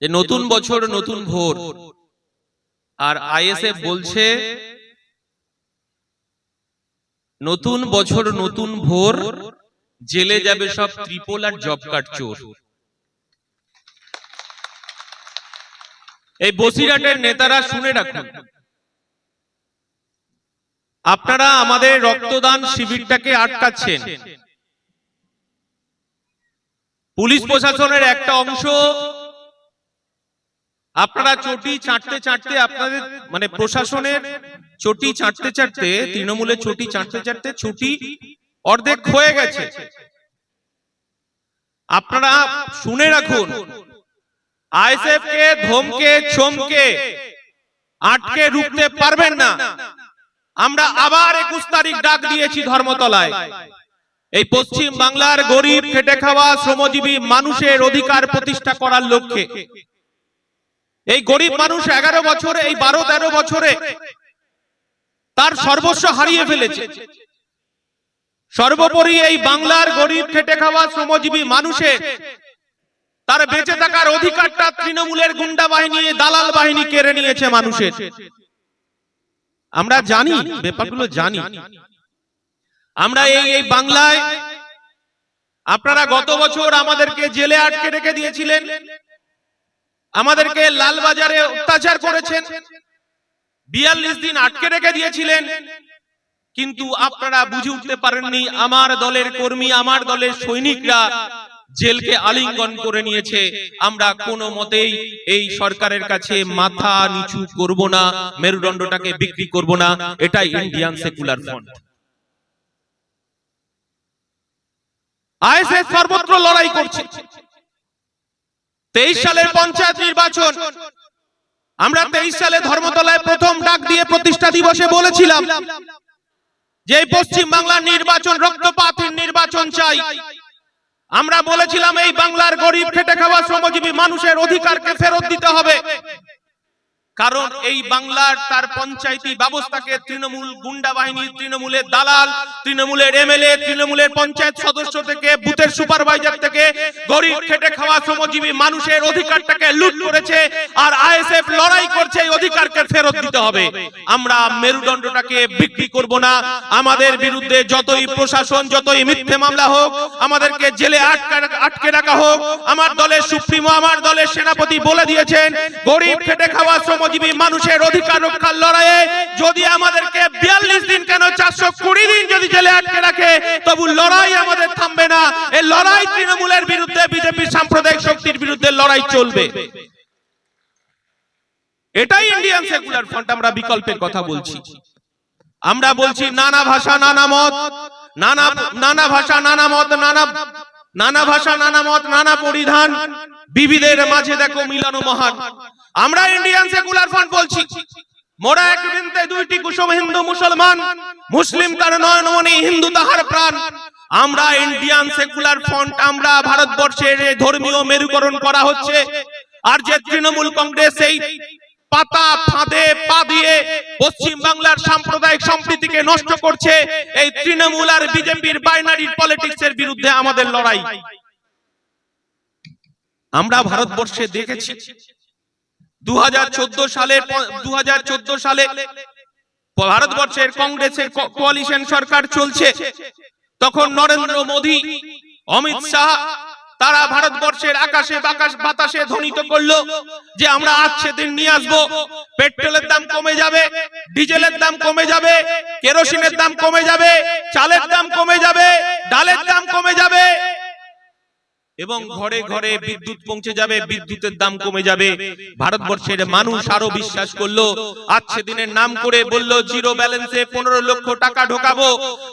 যে নতুন বছর নতুন ভোর, আর আইএসএফ বলছে নতুন বছর নতুন ভোর, জেলে যাবে সব ট্রিপল আর জব কার্ড চোর। এই বসিরহাটের নেতারা শুনে রাখুন, আপনারা আমাদের রক্তদান শিবিরটাকে আটকাচ্ছেন। পুলিশ প্রশাসনের একটা অংশ আপনারা চটি চাটতে চাটতে, আপনাদের মানে প্রশাসনের চটি চাটতে চাটতে, তৃণমূলের চটি চাটতে চাটতে চটি অর্ধেক হয়ে গেছে। আপনারা শুনে রাখুন, আইএসএফ কে ধমকে চমকে আটকে রুখতে পারবেন না। আমরা আবার 21 তারিখ ডাক দিয়েছি ধর্মতলায়। এই পশ্চিম বাংলার গরিব খেটে খাওয়া শ্রমজীবী মানুষের অধিকার প্রতিষ্ঠা করার লক্ষ্যে। এই গরিব মানুষ 11 বছরে, এই 12-13 বছরে তার সর্বস্ব হারিয়ে ফেলেছে। সর্বোপরি এই বাংলার গরিব খেটে খাওয়া শ্রমজীবী মানুষের তার বেঁচে থাকার অধিকারটা তৃণমূলের গুন্ডা বাহিনী, দালাল বাহিনী কেড়ে নিয়েছে মানুষের। আমরা জানি, ব্যাপারগুলো জানি। আমরা এই বাংলায়, আপনারা গত বছর আমাদেরকে জেলে আটকে রেখে দিয়েছিলেন, আমাদেরকে লালবাজারে অত্যাচার করেছেন, 42 দিন আটকে রেখে দিয়েছিলেন, কিন্তু আপনারা বুঝে উঠতে পারেননি আমার দলের কর্মী, আমার দলের সৈনিকরা জেলকে আলিঙ্গন করে নিয়েছে। আমরা কোনো মতেই এই সরকারের কাছে মাথা নিচু করব না, মেরুদণ্ডটাকে বিক্রি করব না। এটাই ইন্ডিয়ান সেকুলার ফ্রন্ট। আইএসএফ সর্বত্র লড়াই করছে। 23 সালের পঞ্চায়েত নির্বাচন, আমরা 23 সালে ধর্মতলায় প্রথম ডাক দিয়ে প্রতিষ্ঠা দিবসে বলেছিলাম যে পশ্চিম বাংলার নির্বাচন রক্তপাতহীন নির্বাচন চাই। আমরা বলেছিলাম এই বাংলার গরিব খেটে খাওয়া শ্রমজীবী মানুষের অধিকারকে ফেরত দিতে হবে, কারণ এই বাংলার তার পঞ্চায়েতি ব্যবস্থাকে তৃণমূল গুন্ডা বাহিনী, তৃণমূলের দালাল, তৃণমূলের এমএলএ, তৃণমূলের পঞ্চায়েত সদস্য থেকে, বুথের সুপারভাইজার থেকে গরিব খেটে খাওয়া শ্রমজীবী মানুষের অধিকারটাকে লুট করেছে। আর আইএসএফ লড়াই করছে এই অধিকারকে ফেরত দিতে হবে। আমরা মেরুদণ্ডটাকে বিক্রি করব না। আমাদের বিরুদ্ধে যতই প্রশাসন, যতই মিথ্যে মামলা হোক, আমাদেরকে জেলে আটকে রাখা হোক, আমার দলের সুপ্রিমো, আমার দলের সেনাপতি বলে দিয়েছেন গরিব খেটে খাওয়া শ্রমজীবী মানুষের অধিকার রক্ষার লড়াইয়ে যদি আমাদেরকে 42 দিন কেন 420 দিন যদি জেলে আটকে রাখে, তবু লড়াই আমাদের থামবে না। এই লড়াই তৃণমূলের বিরুদ্ধে, বিজেপির সাম্প্রদায়িক শক্তির বিরুদ্ধে লড়াই চলবে। এটাই ইন্ডিয়ান সেকুলার ফ্রন্ট। আমরা বিকল্পের কথা বলছি। আমরা বলছি নানা ভাষা নানা মত, নানা ভাষা নানা মত, নানা ভাষা নানা মত, নানা পরিধান, বিবিধের মাঝে দেখো মিলন মহান। আমরা ইন্ডিয়ান সেকুলার ফ্রন্ট বলছি, মোরা এক বৃন্তে দুইটি কুসুম, হিন্দু মুসলমান, মুসলিম তার নয়নমণি, হিন্দু তাহার প্রাণ। আমরা ইন্ডিয়ান সেকুলার ফ্রন্ট, আমরা ভারতবর্ষের ধর্মীয় মেরুকরণ করা হচ্ছে। আর যে তৃণমূল কংগ্রেস এই পাতা ফাঁদে পা দিয়ে পশ্চিম বাংলার সাম্প্রদায়িক সম্প্রীতিকে নষ্ট করছে, এই তৃণমূল আর বিজেপির বাইনারি পলিটিক্সের বিরুদ্ধে আমাদের লড়াই। আমরা ভারতবর্ষে দেখেছি 2014 সালে ভারতবর্ষের কংগ্রেসের কোয়ালিশন সরকার চলছে। তখন নরেন্দ্র মোদী, অমিত শাহ তারা ভারতবর্ষের আকাশে বাতাসে ধ্বনিত করলো যে আমরা আজ সেদিন নিয়ে আসবো, পেট্রোলের দাম কমে যাবে, ডিজেলের দাম কমে যাবে, কেরোসিনের দাম কমে যাবে, চালের দাম কমে যাবে, ডালের দাম কমে যাবে, এবং ঘরে ঘরে বিদ্যুৎ পৌঁছে যাবে, বিদ্যুতের দাম কমে যাবে। ভারতবর্ষের মানুষ আরো বিশ্বাস করলো। আজ সেদিনের নাম করে বললো জিরো ব্যালেন্সে 15 লক্ষ টাকা ঢোকাবো।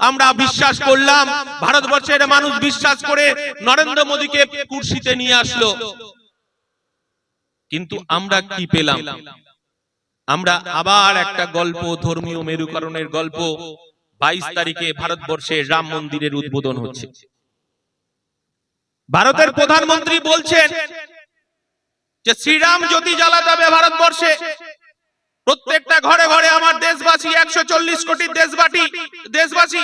আমরা বিশ্বাস করলাম, ভারতবর্ষের মানুষ বিশ্বাস করে নরেন্দ্র মোদীকে কুর্সিতে নিয়ে আসলো। কিন্তু আমরা কি পেলাম? আমরা আবার একটা গল্প, ধর্মীয় মেরুকরণের গল্প। 22 তারিখে ভারতবর্ষে রাম মন্দিরের উদ্বোধন হচ্ছে। ভারতের প্রধানমন্ত্রী বলছেন যে শ্রীরাম জ্যোতি জ্বালাতে হবে ভারতবর্ষে, প্রত্যেকটা ঘরে ঘরে আমার দেশবাসী, 140 কোটি দেশবাসী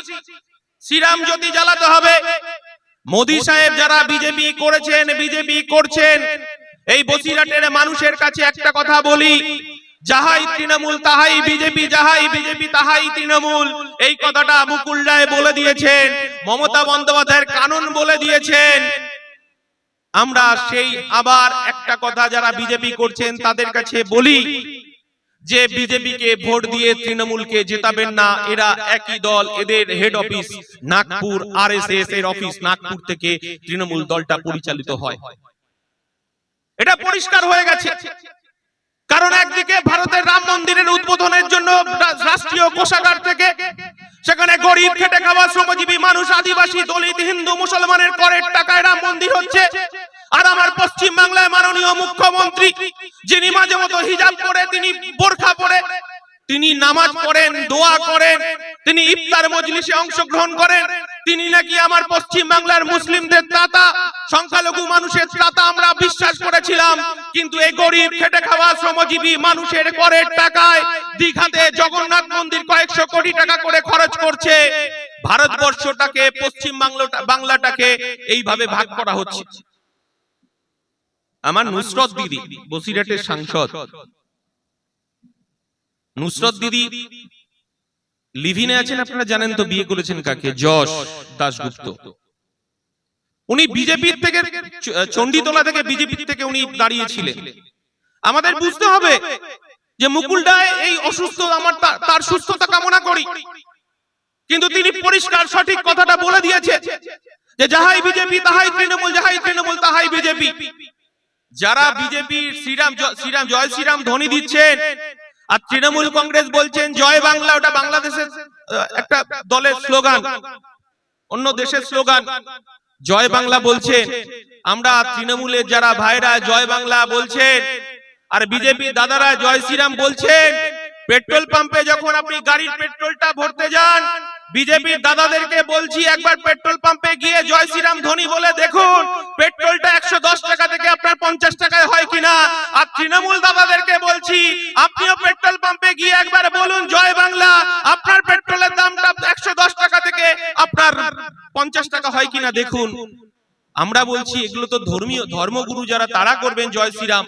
শ্রীরাম জ্যোতি জ্বালাতে হবে। মোদী সাহেব যারা বিজেপি করেছেন, বিজেপি করছেন, এই বসিরহাটের মানুষের কাছে একটা কথা বলি, যাহাই তৃণমূল তাহাই বিজেপি, যাহাই বিজেপি তাহাই তৃণমূল। এই কথাটা মুকুল রায় বলে দিয়েছেন, মমতা বন্দ্যোপাধ্যায়ের কানুন বলে দিয়েছেন। আমরা সেই আবার একটা কথা যারা বিজেপি করছেন তাদের কাছে বলি যে বিজেপিকে ভোট দিয়ে তৃণমূলকে জেতাবেন না। এরা একই দল, এদের হেড অফিস নাগপুর, আরএসএস এর অফিস নাগপুর থেকে তৃণমূল দলটা পরিচালিত হয়। এটা পরিষ্কার হয়ে গেছে। কারণ একদিকে ভারতের রাম মন্দিরের উদ্বোধনের জন্য রাষ্ট্রীয় কোষাগার থেকে সেখানে গরিব খেটে খাওয়া শ্রমজীবী মানুষ, আদিবাসী, দলিত, হিন্দু, মুসলমানের করের টাকায় রাম মন্দির হচ্ছে। আর আমার পশ্চিম বাংলায় মাননীয় মুখ্যমন্ত্রী, যিনি মাঝে মতো হিজাব পরে, তিনি বোরখা পরে, তিনি নামাজ পড়েন, দোয়া করেন, তিনি ইফতার মজলিসে অংশগ্রহণ করেন, তিনি নাকি আমার পশ্চিম বাংলার মুসলিমদের ত্রাতা, সংখ্যালঘু মানুষের ত্রাতা আমরা বিশ্বাস করেছিলাম। কিন্তু এই গরিব খেটে খাওয়া শ্রমজীবী মানুষের করের টাকায় দীঘাতে জগন্নাথ মন্দির কয়েকশো কোটি টাকা করে খরচ করছে। ভারতবর্ষটাকে, পশ্চিম বাংলাটাকে এইভাবে ভাগ করা হচ্ছে। আমার নুসরত দিদি, বসিরহাটের সাংসদ নুসরত দিদি লিভিনে আছেন, আপনারা জানেন তো, বিয়ে করেছেন কাকে? যশ দাশগুপ্ত। উনি বিজেপির থেকে, চণ্ডীতলা থেকে বিজেপি থেকে উনি দাঁড়িয়েছিলেন। আমাদের বুঝতে হবে যে মুকুল রায় এই অসুস্থ, আমার তার সুস্থতা কামনা করি, কিন্তু তিনি পরিষ্কার সঠিক কথাটা বলে দিয়েছে যে যাহাই বিজেপি তাহাই তৃণমূল, যাহাই তৃণমূল তাহাই বিজেপি। যারা বিজেপি শ্রীরাম জয় শ্রীরাম ধ্বনি দিচ্ছেন আর তৃণমূল কংগ্রেস বলছেন জয় বাংলা, ওটা বাংলাদেশের একটা দলের স্লোগান, অন্য দেশের স্লোগান। জয় বাংলা বলছেন, আমরা তৃণমূলের যারা ভাইরা জয় বাংলা বলছেন আর বিজেপি দাদারা জয় শ্রীরাম বলছেন। পেট্রোল পাম্পে যখন আপনি গাড়ির পেট্রোলটা ভরতে যান, বিজেপির দাদাদেরকে বলছি একবার পেট্রোল পাম্পে গিয়ে জয় শ্রীরাম ধ্বনি বলে দেখুন পেট্রোলটা 110 টাকা থেকে আপনার 50 টাকায় হয় কিনা। আর তৃণমূল দাদাদেরকে বলছি আপনিও পেট্রোল পাম্পে গিয়ে একবার বলুন জয় বাংলা, আপনার পেট্রোলের দামটা 110 টাকা থেকে আপনার 50 টাকা হয় কিনা দেখুন। আমরা বলছি এগুলো তো ধর্মগুরু যারা, তারা করবেন জয় শ্রীরাম।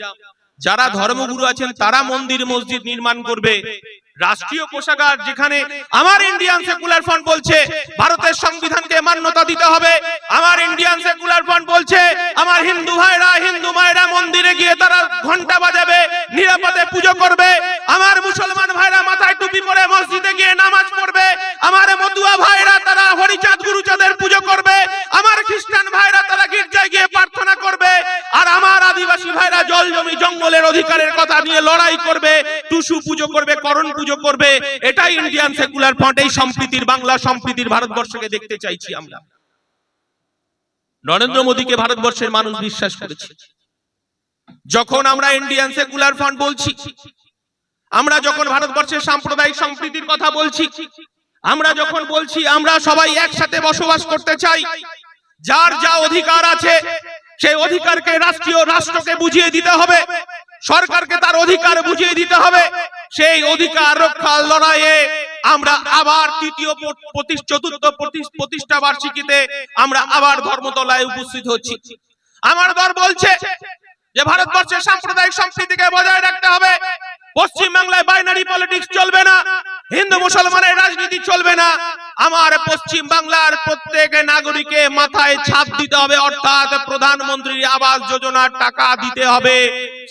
যারা ধর্মগুরু আছেন তারা মন্দির মসজিদ নির্মাণ করবে। রাষ্ট্রীয় কোষাগার, যেখানে আমার ইন্ডিয়ান সেকুলার ফ্রন্ট বলছে ভারতের সংবিধানকে মান্যতা দিতে হবে, আমার ইন্ডিয়ান সেকুলার ফ্রন্ট বলছে আমার হিন্দু ভাইরা, হিন্দু মায়েরা মন্দিরে গিয়ে তারা ঘন্টা বাজাবে, নিরাপদে পুজো করবে, আমার মুসলমান ভাইরা মাথায় টুপি পরে মসজিদে গিয়ে নামাজ পড়বে, আমার মতুয়া ভাইরা তারা হরিচাঁদ গুরুচাঁদের পুজো করবে, আমার খ্রিস্টান ভাইরা তারা গির্জায় গিয়ে প্রার্থনা করবে, আর আমার আদিবাসী ভাইরা জল জমি জঙ্গলের অধিকারের কথা নিয়ে লড়াই করবে, টুসু পুজো করবে, করণ পুজো করবে। এটাই ইন্ডিয়ান সেকুলার ফ্রন্ট। এই সম্প্রীতির বাংলা, সম্প্রীতির ভারতবর্ষকে দেখতে চাইছি আমরা। নরেন্দ্র মোদীকে ভারতবর্ষের মানুষ বিশ্বাস করেছে। যখন আমরা ইন্ডিয়ান সেকুলার ফ্রন্ট বলছি, আমরা যখন ভারতবর্ষের সাম্প্রদায়িক সম্প্রীতির কথা বলছি, আমরা যখন বলছি আমরা সবাই একসাথে বসবাস করতে চাই, যার যা অধিকার আছে সেই অধিকারকে রাষ্ট্রকে বুঝিয়ে দিতে হবে, সরকারকে তার অধিকার বুঝিয়ে দিতে হবে। সেই অধিকার রক্ষার লড়াইয়ে আমরা আবার চতুর্থ প্রতিষ্ঠা বার্ষিকীতে আমরা আবার ধর্মতলায় উপস্থিত হচ্ছি। আমার দল বলছে যে ভারতবর্ষের সাম্প্রদায়িক সম্প্রীতিকে বজায় রাখতে হবে। পশ্চিম বাংলায় বাইনারি পলিটিক্স চলবে না, হিন্দু মুসলমানের রাজনীতি চলবে না। আমার পশ্চিম বাংলার প্রত্যেক নাগরিককে মাথায় ছাদ দিতে হবে, অর্থাৎ প্রধানমন্ত্রী আবাস যোজনার টাকা দিতে হবে।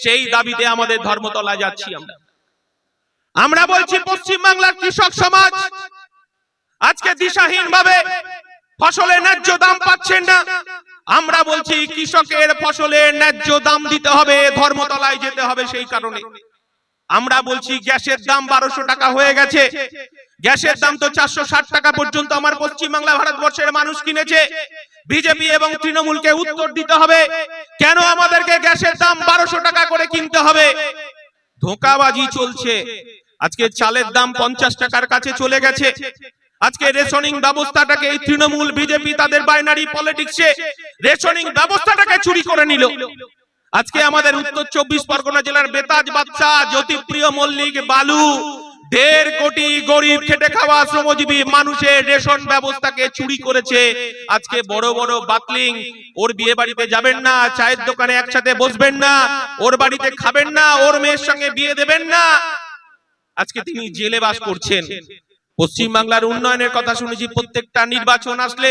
সেই দাবিতে আমাদের ধর্মতলায় যাচ্ছি আমরা বলছি পশ্চিম বাংলার কৃষক সমাজ আজকে দিশাহীন ভাবে ফসলের ন্যায্য দাম পাচ্ছেন না। আমরা বলছি কৃষকের ফসলের ন্যায্য দাম দিতে হবে, ধর্মতলায় যেতে হবে। সেই কারণে আমরা বলছি গ্যাসের দাম 1200 টাকা হয়ে গেছে, গ্যাসের দাম তো 460 টাকা পর্যন্ত আমার পশ্চিম বাংলা ভারতবর্ষের মানুষ কিনেছে। বিজেপি এবং তৃণমূলকে উত্তর দিতে হবে কেন আমাদেরকে গ্যাসের দাম 1200 টাকা করে কিনতে হবে। ধোঁকাবাজি চলছে। আজকে চালের দাম 50 টাকার কাছে চলে গেছে। আজকে রেশনিং ব্যবস্থাটাকে এই তৃণমূল বিজেপি তাদের বাইনারি পলিটিক্সে রেশনিং ব্যবস্থাটাকে চুরি করে নিল। আজকে আমাদের উত্তর 24 পরগনা জেলার বেতাজ বাদশা, জ্যোতিপ্রিয় মল্লিক, বালু, 1.5 কোটি গরিব খেটে খাওয়া শ্রমজীবী মানুষের রেশন ব্যবস্থাকে চুরি করেছে। আজকে বড় বড় বাতলিং, ওর বিয়ে বাড়িতে যাবেন না, চায়ের দোকানে একসাথে বসবেন না, ওর বাড়িতে খাবেন না, ওর মেয়ের সঙ্গে বিয়ে দেবেন না, আজকে তিনি জেলে বাস করছেন। পশ্চিম বাংলার উন্নয়নের কথা শুনেছি, প্রত্যেকটা নির্বাচন আসলে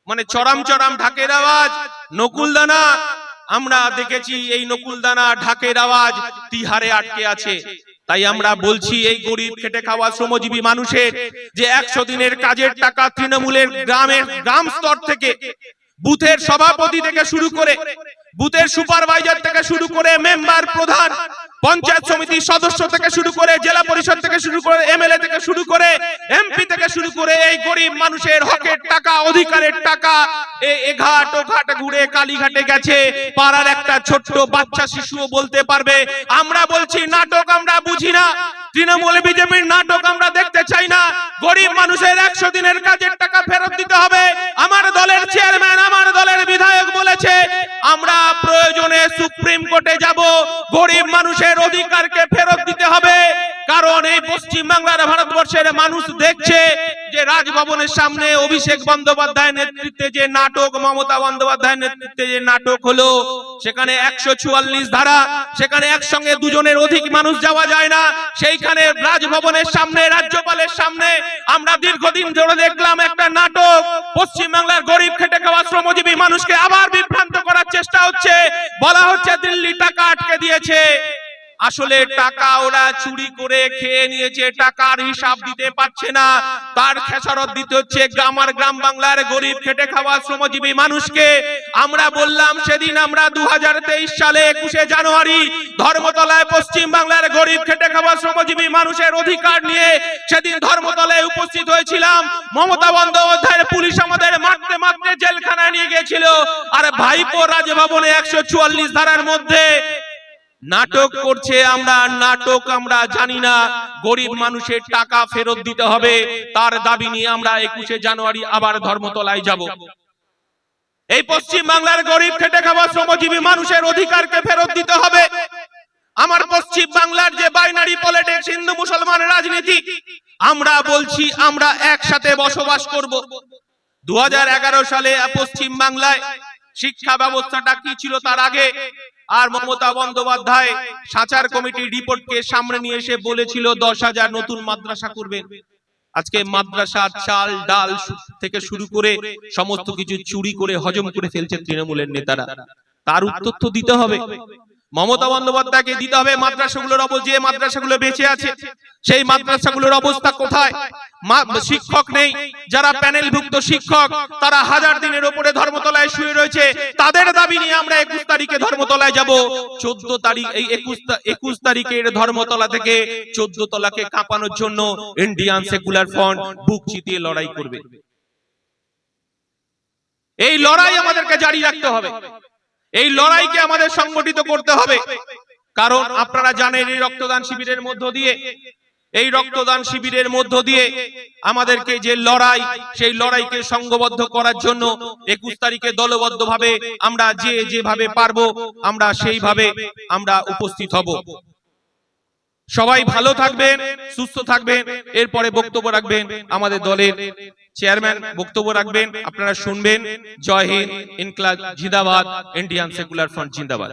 মানে চরম চরম ঢাকের আওয়াজ, নকুলদানা। আমরা দেখেছি এই নকুলদানা ঢাকের আওয়াজ তিহারে আটকে আছে। তাই আমরা বলছি এই গরিব খেটে খাওয়া শ্রমজীবী মানুষের যে 100 দিনের কাজের টাকা তৃণমূলের গ্রাম স্তর থেকে, বুথের সভাপতি থেকে শুরু করে, বুথের সুপারভাইজার থেকে শুরু করে, মেম্বার, প্রধান, পঞ্চায়েত সমিতির সদস্য থেকে শুরু করে, জেলা পরিষদ থেকে শুরু করে, এমএলএ থেকে শুরু করে, এমপি থেকে শুরু করে, এই গরিব মানুষের হকের টাকা, অধিকারের টাকা এই ঘাট ও ঘাট ঘুরে কালীঘাটে গেছে। পাড়ার একটা ছোট্ট বাচ্চা শিশুও বলতে পারবে। আমরা বলছি নাটক আমরা বুঝি না, তৃণমূল বিজেপির নাটক আমরা দেখতে চাই না। গরিব মানুষের 100 দিনের কাজের টাকা ফেরত দিতে হবে। আমার দলের চেয়ারম্যান, আমার দলের বিধায়ক বলেছে আমরা প্রয়োজনে সুপ্রিম কোর্টে যাব, গরিব মানুষের অধিকারকে ফেরত দিতে হবে। কারণ এই পশ্চিম বাংলার, ভারতবর্ষের মানুষ দেখছে যে রাজভবনের সামনে অভিষেক বন্দ্যোপাধ্যায়ের নেতৃত্বে যে নাটক, মমতা বন্দ্যোপাধ্যায়ের নেতৃত্বে যে নাটক হলো, সেখানে 144 ধারা, সেখানে একসঙ্গে দুজনের অধিক মানুষ যাওয়া যায় না। সেইখানে রাজভবনের সামনে, রাজ্যপালের সামনে আমরা দীর্ঘদিন ধরে দেখলাম একটা নাটক। পশ্চিম বাংলার গরিব খেটে খাওয়া শ্রমজীবী মানুষকে আবার বিভ্রান্ত করার চেষ্টা হচ্ছে। বলা হচ্ছে দিল্লি টাকা আটকে দিয়েছে, আসলে টাকা ওরা চুরি করে খেয়ে নিয়েছে, টাকার হিসাব দিতে পারছে না, তার খেসারত দিতে হচ্ছে গ্রাম বাংলার গরিব খেটে খাওয়া শ্রমজীবী মানুষকে। আমরা বললাম সেদিন, আমরা 2023 সালে 21শে জানুয়ারি ধর্মতলায় পশ্চিম বাংলার গরিব খেটে খাওয়া শ্রমজীবী মানুষের অধিকার নিয়ে সেদিন ধর্মতলায় উপস্থিত হয়েছিলাম। মমতা বন্দ্যোপাধ্যায়ের পুলিশ আমাদের মারতে মারতে জেলখানায় নিয়ে গিয়েছিল। আর ভাইপো রাজভবনে 144 ধারার মধ্যে নাটক করছে। আমরা নাটক আমরা জানি না, গরিব মানুষের টাকা ফেরত দিতে হবে, তার দাবি নিয়ে আমরা 21শে জানুয়ারি আবার ধর্মতলায় যাব। এই পশ্চিম বাংলার গরিব খেটে খাওয়া শ্রমজীবী মানুষের অধিকারকে ফেরত দিতে হবে। আমার পশ্চিম বাংলার যে বাইনারি পলিটিক্স, হিন্দু মুসলমান রাজনীতি, আমরা বলছি আমরা একসাথে বসবাস করব। 2011 সালে পশ্চিম বাংলায় শিক্ষা ব্যবস্থাটা কি ছিল তার আগে, আর মমতা বন্দ্যোপাধ্যায় সাচার কমিটির রিপোর্টকে সামনে নিয়ে এসে বলেছিল 10,000 নতুন মাদ্রাসা করবেন। আজকে মাদ্রাসা চাল ডাল থেকে শুরু করে সমস্ত কিছু চুরি করে হজম করে ফেলছে তৃণমূলের নেতারা। তার উত্তর তো দিতে হবে, মমতা বন্দ্যোপাধ্যায়কে দিতে হবে। মাদ্রাসাগুলোর অবস্থা, যে মাদ্রাসাগুলো বেঁচে আছে সেই মাদ্রাসাগুলোর অবস্থা কোথায়? শিক্ষক নেই, যারা প্যানেলভুক্ত শিক্ষক তারা 1000 দিনের উপরে ধর্মতলায় শুয়ে রয়েছে। তাদের দাবি নিয়ে আমরা 21 তারিখে ধর্মতলায় যাব। 14 তারিখ, এই 21 তারিখের ধর্মতলা থেকে 14 তলাকে কাঁপানোর জন্য ইন্ডিয়ান সেকুলার ফ্রন্ট বুক চিতিয়ে লড়াই করবে। এই লড়াই আমাদেরকে জারি রাখতে হবে, এই লড়াইকে আমাদের সংগঠিত করতে হবে। কারণ আপনারা জানেন এই রক্তদান শিবিরের মধ্য দিয়ে, এই রক্তদান শিবিরের মধ্য দিয়ে আমাদেরকে যে লড়াই, সেই লড়াইকে সংঘবদ্ধ করার জন্য 21 তারিখে দলবদ্ধভাবে আমরা যেভাবে পারবো আমরা সেইভাবে আমরা উপস্থিত হব। সবাই ভালো থাকবেন, সুস্থ থাকবেন। এরপরে বক্তব্য রাখবেন আমাদের দলের চেয়ারম্যান, বক্তব্য রাখবেন, আপনারা শুনবেন। জয় হিন্দ, ইনকলাব জিন্দাবাদ, ইন্ডিয়ান সেকুলার ফ্রন্ট জিন্দাবাদ।